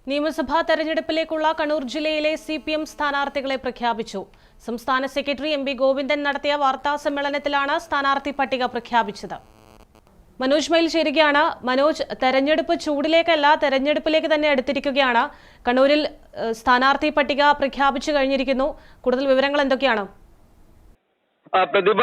നിയമസഭാ തെരഞ്ഞെടുപ്പിലേക്കുള്ള കണ്ണൂർ ജില്ലയിലെ സിപിഎം സ്ഥാനാർത്ഥികളെ പ്രഖ്യാപിച്ചു. സംസ്ഥാന സെക്രട്ടറി എം വി ഗോവിന്ദൻ നടത്തിയ വാർത്താ സമ്മേളനത്തിലാണ് സ്ഥാനാർത്ഥി പട്ടിക പ്രഖ്യാപിച്ചത്. മനോജ് മയിൽ ചേരുകയാണ്. മനോജ്, തെരഞ്ഞെടുപ്പ് ചൂടിലേക്കല്ല, തെരഞ്ഞെടുപ്പിലേക്ക് തന്നെ എടുത്തിരിക്കുകയാണ്. കണ്ണൂരിൽ സ്ഥാനാർത്ഥി പട്ടിക പ്രഖ്യാപിച്ചു കഴിഞ്ഞിരിക്കുന്നു. കൂടുതൽ വിവരങ്ങൾ എന്തൊക്കെയാണ്? പ്രതിഭ,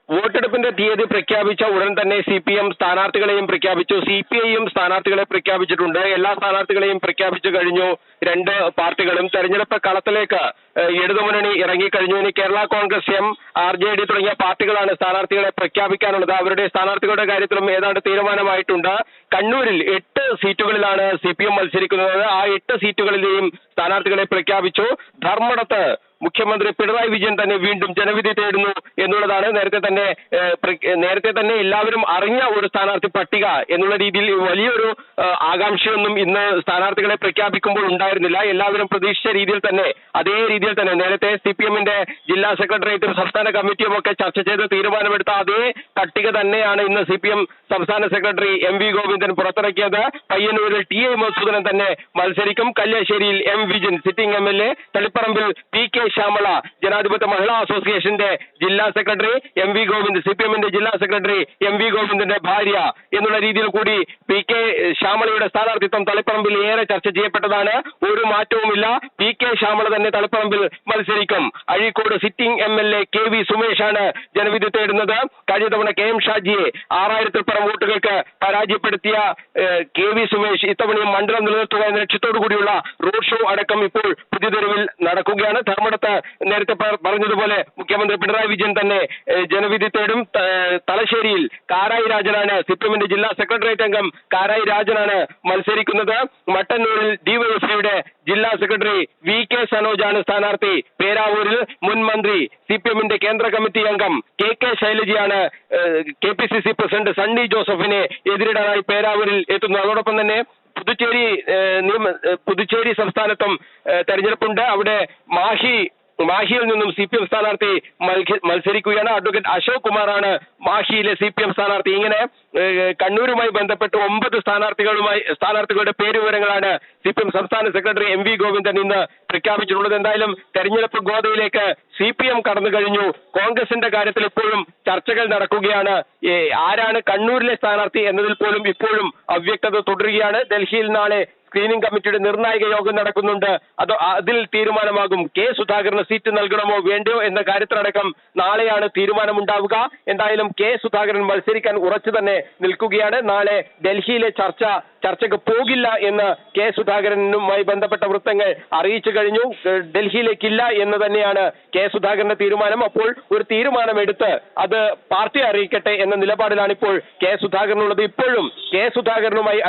വോട്ടെടുപ്പിന്റെ തീയതി പ്രഖ്യാപിച്ച ഉടൻ തന്നെ സിപിഎം സ്ഥാനാർത്ഥികളെയും പ്രഖ്യാപിച്ചു. സിപിഐയും സ്ഥാനാർത്ഥികളെ പ്രഖ്യാപിച്ചിട്ടുണ്ട്. എല്ലാ സ്ഥാനാർത്ഥികളെയും പ്രഖ്യാപിച്ചു കഴിഞ്ഞു. രണ്ട് പാർട്ടികളും തെരഞ്ഞെടുപ്പ് കളത്തിലേക്ക് ഇടതുമുന്നണി ഇറങ്ങിക്കഴിഞ്ഞു. ഇനി കേരള കോൺഗ്രസ് എം, RJD തുടങ്ങിയ പാർട്ടികളാണ് സ്ഥാനാർത്ഥികളെ പ്രഖ്യാപിക്കാനുള്ളത്. അവരുടെ സ്ഥാനാർത്ഥികളുടെ കാര്യത്തിലും ഏതാണ്ട് തീരുമാനമായിട്ടുണ്ട്. കണ്ണൂരിൽ 8 സീറ്റുകളിലാണ് സിപിഎം മത്സരിക്കുന്നത്. ആ 8 സീറ്റുകളിലെയും സ്ഥാനാർത്ഥികളെ പ്രഖ്യാപിച്ചു. ധർമ്മടത്ത് മുഖ്യമന്ത്രി പിണറായി വിജയൻ തന്നെ വീണ്ടും ജനവിധി തേടുന്നു എന്നുള്ളതാണ് നേരത്തെ തന്നെ എല്ലാവരും അറിഞ്ഞ ഒരു സ്ഥാനാർത്ഥി പട്ടിക എന്നുള്ള രീതിയിൽ വലിയൊരു ആകാംക്ഷയൊന്നും ഇന്ന് സ്ഥാനാർത്ഥികളെ പ്രഖ്യാപിക്കുമ്പോൾ ഉണ്ടായിരുന്നില്ല. എല്ലാവരും പ്രതീക്ഷിച്ച രീതിയിൽ തന്നെ, അതേ രീതിയിൽ തന്നെ നേരത്തെ സിപിഎമ്മിന്റെ ജില്ലാ സെക്രട്ടേറിയറ്റും സംസ്ഥാന കമ്മിറ്റിയും ഒക്കെ ചർച്ച ചെയ്ത് തീരുമാനമെടുത്ത അതേ പട്ടിക തന്നെയാണ് ഇന്ന് സിപിഎം സംസ്ഥാന സെക്രട്ടറി എം വി ഗോവിന്ദൻ പുറത്തിറക്കിയത്. പയ്യന്നൂരിൽ TI മധുസൂദനൻ തന്നെ മത്സരിക്കും. കല്യാശ്ശേരിയിൽ M Vijin sitting MLA, തളിപ്പറമ്പിൽ PK Shyamala ജനാധിപത്യ മഹിളാ അസോസിയേഷന്റെ ജില്ലാ സെക്രട്ടറി, എം വി ഗോവിന്ദ് സിപിഎമ്മിന്റെ ജില്ലാ സെക്രട്ടറി എം വി ഗോവിന്ദന്റെ ഭാര്യ എന്നുള്ള രീതിയിൽ കൂടി PK ശ്യാമളയുടെ സ്ഥാനാർത്ഥിത്വം തളിപ്പറമ്പിൽ ഏറെ ചർച്ച ചെയ്യപ്പെട്ടതാണ്. ഒരു മാറ്റവുമില്ല. PK ശ്യാമള തന്നെ തളിപ്പറമ്പിൽ മത്സരിക്കും. അഴീക്കോട് സിറ്റിംഗ് MLA KV സുമേഷാണ് ജനവിധി തേടുന്നത്. കഴിഞ്ഞ തവണ KM ഷാജിയെ 6000-ൽ പരം വോട്ടുകൾക്ക് പരാജയപ്പെടുത്തിയ KV സുമേഷ് ഇത്തവണയും മണ്ഡലം നിലനിർത്തുക എന്ന ലക്ഷ്യത്തോടു കൂടിയുള്ള റോഡ് ഷോ അടക്കം ഇപ്പോൾ പുതിയതെരുവിൽ നടക്കുകയാണ്. ധർമ്മടത്ത് നേരത്തെ പറഞ്ഞതുപോലെ മുഖ്യമന്ത്രി പിണറായി വിജയൻ തന്നെ ജനവിധി തേടും. തലശ്ശേരിയിൽ കാരായി രാജനാണ്, സിപിഎമ്മിന്റെ ജില്ലാ സെക്രട്ടേറിയറ്റ് അംഗം കാരായി രാജനാണ് മത്സരിക്കുന്നത്. മട്ടന്നൂരിൽ DYFIയുടെ ജില്ലാ സെക്രട്ടറി VK സനോജാണ് സ്ഥാനാർത്ഥി. പേരാവൂരിൽ മുൻ മന്ത്രി സിപിഎമ്മിന്റെ കേന്ദ്ര കമ്മിറ്റി അംഗം KK ശൈലജയാണ് KPCC പ്രസിഡന്റ് സണ്ണി ജോസഫിനെ എതിരിടാനായി പേരാവൂരിൽ എത്തുന്നു. അതോടൊപ്പം തന്നെ പുതുച്ചേരി സംസ്ഥാനത്തും തെരഞ്ഞെടുപ്പുണ്ട്. അവിടെ മാഹിയിൽ നിന്നും സിപിഎം സ്ഥാനാർത്ഥി മത്സരിക്കുകയാണ്. അഡ്വക്കേറ്റ് അശോക് കുമാറാണ് മാഹിയിലെ സിപിഎം സ്ഥാനാർത്ഥി. ഇങ്ങനെ കണ്ണൂരുമായി ബന്ധപ്പെട്ട് 9 സ്ഥാനാർത്ഥികളുടെ പേര് വിവരങ്ങളാണ് സിപിഎം സംസ്ഥാന സെക്രട്ടറി എം വി ഗോവിന്ദൻ ഇന്ന് പ്രഖ്യാപിച്ചിട്ടുള്ളത്. എന്തായാലും തെരഞ്ഞെടുപ്പ് ഗോതയിലേക്ക് സിപിഎം കടന്നു കഴിഞ്ഞു. കോൺഗ്രസിന്റെ കാര്യത്തിൽ ഇപ്പോഴും ചർച്ചകൾ നടക്കുകയാണ്. ആരാണ് കണ്ണൂരിലെ സ്ഥാനാർത്ഥി എന്നതിൽ പോലും ഇപ്പോഴും അവ്യക്തത തുടരുകയാണ്. ഡൽഹിയിൽ നാളെ സ്ക്രീനിംഗ് കമ്മിറ്റിയുടെ നിർണായക യോഗം നടക്കുന്നുണ്ട്. അതിൽ തീരുമാനമാകും. K സുധാകരന് സീറ്റ് നൽകണമോ വേണ്ടയോ എന്ന കാര്യത്തിലടക്കം നാളെയാണ് തീരുമാനമുണ്ടാവുക. എന്തായാലും K സുധാകരൻ മത്സരിക്കാൻ ഉറച്ചു തന്നെ നിൽക്കുകയാണ്. നാളെ ഡൽഹിയിലെ ചർച്ചയ്ക്ക് പോകില്ല എന്ന് K സുധാകരനുമായി ബന്ധപ്പെട്ട വൃത്തങ്ങൾ അറിയിച്ചു കഴിഞ്ഞു. ഡൽഹിയിലേക്കില്ല എന്ന് തന്നെയാണ് K സുധാകരന്റെ തീരുമാനം. അപ്പോൾ ഒരു തീരുമാനമെടുത്ത് അത് പാർട്ടി അറിയിക്കട്ടെ എന്ന നിലപാടിലാണ് ഇപ്പോൾ K സുധാകരനുള്ളത്. ഇപ്പോഴും K സുധാകരനുമായി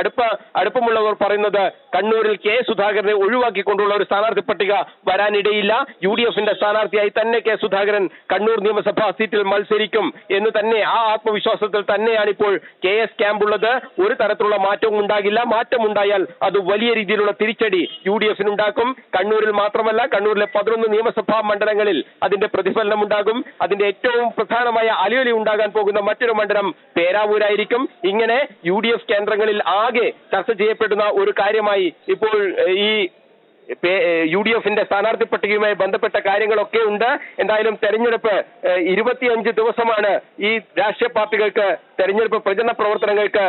അടുപ്പമുള്ളവർ പറയുന്നത് കണ്ണൂരിൽ K സുധാകരനെ ഒഴിവാക്കിക്കൊണ്ടുള്ള ഒരു സ്ഥാനാർത്ഥി പട്ടിക വരാനിടയില്ല. UDFന്റെ സ്ഥാനാർത്ഥിയായി തന്നെ K സുധാകരൻ കണ്ണൂർ നിയമസഭാ സീറ്റിൽ മത്സരിക്കും എന്ന് തന്നെ ആ ആത്മവിശ്വാസത്തിൽ തന്നെയാണ് ഇപ്പോൾ KS ക്യാമ്പുള്ളത്. ഒരു തരത്തിലുള്ള മാറ്റവും ഉണ്ടാകില്ല. മാറ്റമുണ്ടായാൽ അത് വലിയ രീതിയിലുള്ള തിരിച്ചടി UDFനുണ്ടാക്കും. കണ്ണൂരിൽ മാത്രമല്ല, കണ്ണൂരിലെ 11 നിയമസഭാ മണ്ഡലങ്ങളിൽ അതിന്റെ പ്രതിഫലനം ഉണ്ടാകും. അതിന്റെ ഏറ്റവും പ്രധാനമായ അലയൊലി ഉണ്ടാകാൻ പോകുന്ന മറ്റൊരു മണ്ഡലം പേരാവൂരായിരിക്കും. ഇങ്ങനെ UDF കേന്ദ്രങ്ങളിൽ ആകെ ചർച്ച ചെയ്യപ്പെടുന്ന ഒരു കാര്യമായി ഇപ്പോൾ ഈ UDFന്റെ സ്ഥാനാർത്ഥി പട്ടികയുമായി ബന്ധപ്പെട്ട കാര്യങ്ങളൊക്കെ ഉണ്ട്. എന്തായാലും തെരഞ്ഞെടുപ്പ് 25 ദിവസമാണ് ഈ രാഷ്ട്രീയ പാർട്ടികൾക്ക് തെരഞ്ഞെടുപ്പ് പ്രചരണ പ്രവർത്തനങ്ങൾക്ക്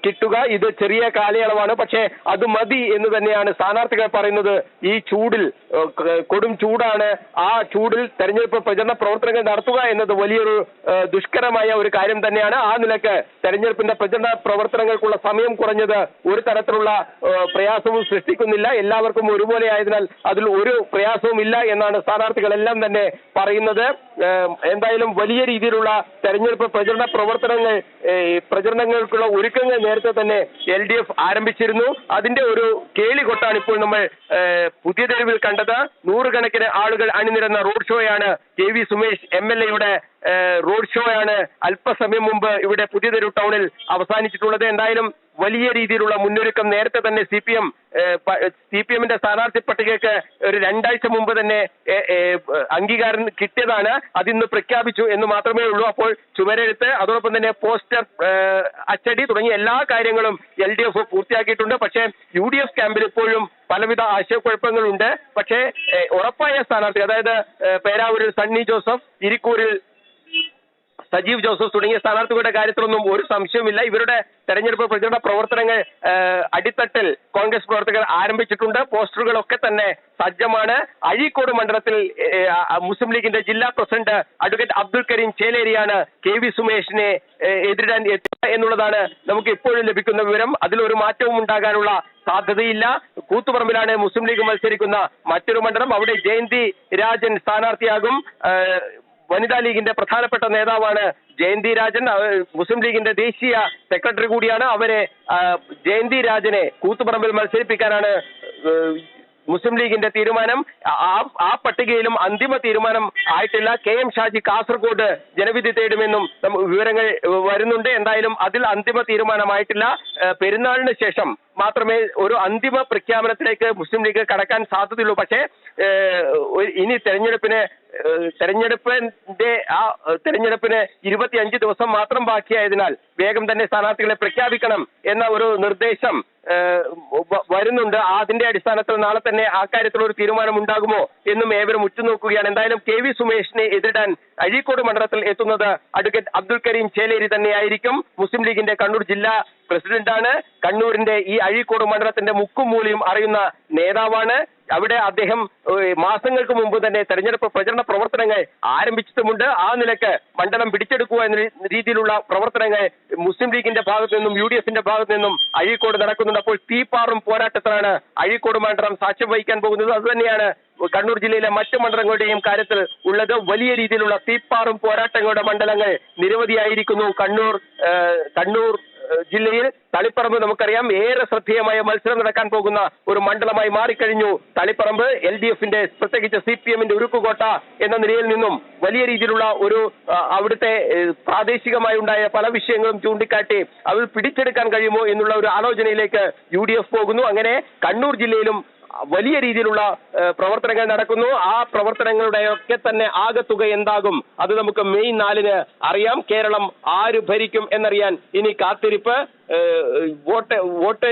കിട്ടുക. ഇത് ചെറിയ കാലയളവാണ്. പക്ഷേ അത് മതി എന്ന് തന്നെയാണ് സ്ഥാനാർത്ഥികൾ പറയുന്നത്. ഈ ചൂടിൽ, കൊടും ചൂടാണ്, ആ ചൂടിൽ തെരഞ്ഞെടുപ്പ് പ്രചരണ പ്രവർത്തനങ്ങൾ നടത്തുക എന്നത് വലിയൊരു ദുഷ്കരമായ ഒരു കാര്യം തന്നെയാണ്. ആ നിലക്ക് തെരഞ്ഞെടുപ്പിന്റെ പ്രചരണ പ്രവർത്തനങ്ങൾക്കുള്ള സമയം കുറഞ്ഞത് ഒരു തരത്തിലുള്ള പ്രയാസവും സൃഷ്ടിക്കുന്നില്ല. എല്ലാവർക്കും ഒരുപോലെ ആയതിനാൽ അതിൽ ഒരു പ്രയാസവും ഇല്ല എന്നാണ് സ്ഥാനാർത്ഥികളെല്ലാം തന്നെ പറയുന്നത്. എന്തായാലും വലിയ രീതിയിലുള്ള തെരഞ്ഞെടുപ്പ് പ്രചരണങ്ങൾക്കുള്ള ഒരുക്കങ്ങൾ നേരത്തെ തന്നെ LDF ആരംഭിച്ചിരുന്നു. അതിന്റെ ഒരു കേളികൊട്ടാണ് ഇപ്പോൾ നമ്മൾ പുതിയതെരുവിൽ കണ്ടത്. 100 കണക്കിന് ആളുകൾ അണിനിരന്ന റോഡ് ഷോയാണ് KV സുമേഷ് MLAയുടെ റോഡ് ഷോയാണ് അല്പസമയം മുമ്പ് ഇവിടെ പുതിയതെരു ടൗണിൽ അവസാനിച്ചിട്ടുള്ളത്. എന്തായാലും വലിയ രീതിയിലുള്ള മുന്നൊരുക്കം നേരത്തെ തന്നെ CPM സ്ഥാനാർത്ഥി പട്ടികയ്ക്ക് ഒരു 2 ആഴ്ച മുമ്പ് തന്നെ അംഗീകാരം കിട്ടിയതാണ്. അതിന്ന് പ്രഖ്യാപിച്ചു എന്ന് മാത്രമേ ഉള്ളൂ. അപ്പോൾ ചുവരെഴുത്ത്, അതോടൊപ്പം തന്നെ പോസ്റ്റർ അച്ചടി തുടങ്ങിയ എല്ലാ കാര്യങ്ങളും LDF പൂർത്തിയാക്കിയിട്ടുണ്ട്. പക്ഷേ UDF ക്യാമ്പിൽ ഇപ്പോഴും പലവിധ ആശയക്കുഴപ്പങ്ങളുണ്ട്. പക്ഷേ ഉറപ്പായ സ്ഥാനാർത്ഥി, അതായത് പേരാവൂരിൽ സണ്ണി ജോസഫ്, ഇരിക്കൂരിൽ സജീവ് ജോസഫ് തുടങ്ങിയ സ്ഥാനാർത്ഥികളുടെ കാര്യത്തിലൊന്നും ഒരു സംശയവുമില്ല. ഇവരുടെ തെരഞ്ഞെടുപ്പ് പ്രചരണ പ്രവർത്തനങ്ങൾ അടിത്തട്ടിൽ കോൺഗ്രസ് പ്രവർത്തകർ ആരംഭിച്ചിട്ടുണ്ട്. പോസ്റ്ററുകളൊക്കെ തന്നെ സജ്ജമാണ്. അഴീക്കോട് മണ്ഡലത്തിൽ മുസ്ലിം ലീഗിന്റെ ജില്ലാ പ്രസിഡന്റ് അഡ്വക്കേറ്റ് അബ്ദുൽ കരീം ചേലേരിയാണ് KV സുമേഷിനെ എതിരിടാൻ എത്തുക എന്നുള്ളതാണ് നമുക്ക് ഇപ്പോഴും ലഭിക്കുന്ന വിവരം. അതിലൊരു മാറ്റവും ഉണ്ടാകാനുള്ള സാധ്യതയില്ല. കൂത്തുപറമ്പിലാണ് മുസ്ലിം ലീഗ് മത്സരിക്കുന്ന മറ്റൊരു മണ്ഡലം. അവിടെ ജയന്തി രാജൻ സ്ഥാനാർത്ഥിയാകും. വനിതാ ലീഗിന്റെ പ്രധാനപ്പെട്ട നേതാവാണ് ജയന്തി രാജൻ, മുസ്ലിം ലീഗിന്റെ ദേശീയ സെക്രട്ടറി കൂടിയാണ്. അവരെ ജയന്തി രാജനെ കൂത്തുപറമ്പിൽ മത്സരിപ്പിക്കാനാണ് മുസ്ലിം ലീഗിന്റെ തീരുമാനം. ആ പട്ടികയിലും അന്തിമ തീരുമാനം ആയിട്ടില്ല. KM ഷാജി കാസർഗോഡ് ജനവിധി തേടുമെന്നും വിവരങ്ങൾ വരുന്നുണ്ട്. എന്തായാലും അതിൽ അന്തിമ തീരുമാനമായിട്ടില്ല. പെരുന്നാളിന് ശേഷം മാത്രമേ ഒരു അന്തിമ പ്രഖ്യാപനത്തിലേക്ക് മുസ്ലിം ലീഗ് കടക്കാൻ സാധ്യതയുള്ളൂ. പക്ഷേ ഇനി തെരഞ്ഞെടുപ്പിന് 25 ദിവസം മാത്രം ബാക്കിയായതിനാൽ വേഗം തന്നെ സ്ഥാനാർത്ഥികളെ പ്രഖ്യാപിക്കണം എന്ന ഒരു നിർദ്ദേശം വരുന്നുണ്ട്. അതിന്റെ അടിസ്ഥാനത്തിൽ നാളെ തന്നെ ആ കാര്യത്തിൽ ഒരു തീരുമാനം ഉണ്ടാകുമോ എന്നും ഏവരും ഉറ്റുനോക്കുകയാണ്. എന്തായാലും KV സുമേഷിനെ എതിരിടാൻ അഴീക്കോട് മണ്ഡലത്തിൽ എത്തുന്നത് അഡ്വക്കേറ്റ് അബ്ദുൽ കരീം ചേലേരി തന്നെയായിരിക്കും. മുസ്ലിം ലീഗിന്റെ കണ്ണൂർ ജില്ലാ പ്രസിഡന്റാണ്. കണ്ണൂരിന്റെ ഈ അഴീക്കോട് മണ്ഡലത്തിന്റെ മുക്കും മൂലയും അറിയുന്ന നേതാവാണ്. അവിടെ അദ്ദേഹം മാസങ്ങൾക്ക് മുമ്പ് തന്നെ തെരഞ്ഞെടുപ്പ് പ്രചരണ പ്രവർത്തനങ്ങൾ ആരംഭിച്ചിട്ടുമുണ്ട്. ആ നിലക്ക് മണ്ഡലം പിടിച്ചെടുക്കുക എന്ന രീതിയിലുള്ള പ്രവർത്തനങ്ങൾ മുസ്ലിം ലീഗിന്റെ ഭാഗത്തു നിന്നും UDFന്റെ ഭാഗത്തു നിന്നും അഴീക്കോട് നടക്കുന്നുണ്ട്. അപ്പോൾ തീപ്പാറും പോരാട്ടത്തിലാണ് അഴീക്കോട് മണ്ഡലം സാക്ഷ്യം വഹിക്കാൻ പോകുന്നത്. അതുതന്നെയാണ് കണ്ണൂർ ജില്ലയിലെ മറ്റ് മണ്ഡലങ്ങളുടെയും കാര്യത്തിൽ ഉള്ളത്. വലിയ രീതിയിലുള്ള തീപ്പാറും പോരാട്ടങ്ങളുടെ മണ്ഡലങ്ങൾ നിരവധിയായിരിക്കുന്നു. കണ്ണൂർ ജില്ലയിൽ തളിപ്പറമ്പ് നമുക്കറിയാം ഏറെ ശ്രദ്ധേയമായ മത്സരം നടക്കാൻ പോകുന്ന ഒരു മണ്ഡലമായി മാറിക്കഴിഞ്ഞു. തളിപ്പറമ്പ് LDFന്റെ പ്രത്യേകിച്ച് CPMന്റെ ഉരുക്കുകോട്ട എന്ന നിലയിൽ നിന്നും വലിയ രീതിയിലുള്ള ഒരു അവിടുത്തെ പ്രാദേശികമായി ഉണ്ടായ പല വിഷയങ്ങളും ചൂണ്ടിക്കാട്ടി അത് പിടിച്ചെടുക്കാൻ കഴിയുമോ എന്നുള്ള ഒരു ആലോചനയിലേക്ക് UDF പോകുന്നു. അങ്ങനെ കണ്ണൂർ ജില്ലയിലും വലിയ രീതിയിലുള്ള പ്രവർത്തനങ്ങൾ നടക്കുന്നു. ആ പ്രവർത്തനങ്ങളുടെയൊക്കെ തന്നെ ആകത്തുക എന്താകും അത് നമുക്ക് മെയ് 4 അറിയാം. കേരളം ആര് ഭരിക്കും എന്നറിയാൻ ഇനി കാത്തിരിപ്പ്. വോട്ട്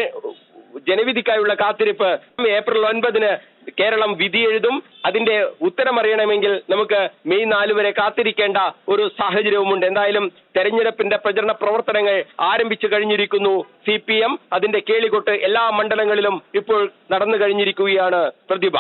ജനവിധിക്കായുള്ള കാത്തിരിപ്പ്. ഏപ്രിൽ 9 കേരളം വിധി എഴുതും. അതിന്റെ ഉത്തരം അറിയണമെങ്കിൽ നമുക്ക് മെയ് 4 വരെ കാത്തിരിക്കേണ്ട ഒരു സാഹചര്യവുമുണ്ട്. എന്തായാലും തെരഞ്ഞെടുപ്പിന്റെ പ്രചരണ പ്രവർത്തനങ്ങൾ ആരംഭിച്ചു കഴിഞ്ഞിരിക്കുന്നു. CPM അതിന്റെ കേളികൊട്ട് എല്ലാ മണ്ഡലങ്ങളിലും ഇപ്പോൾ നടന്നു കഴിഞ്ഞിരിക്കുകയാണ്. പ്രതിഭ.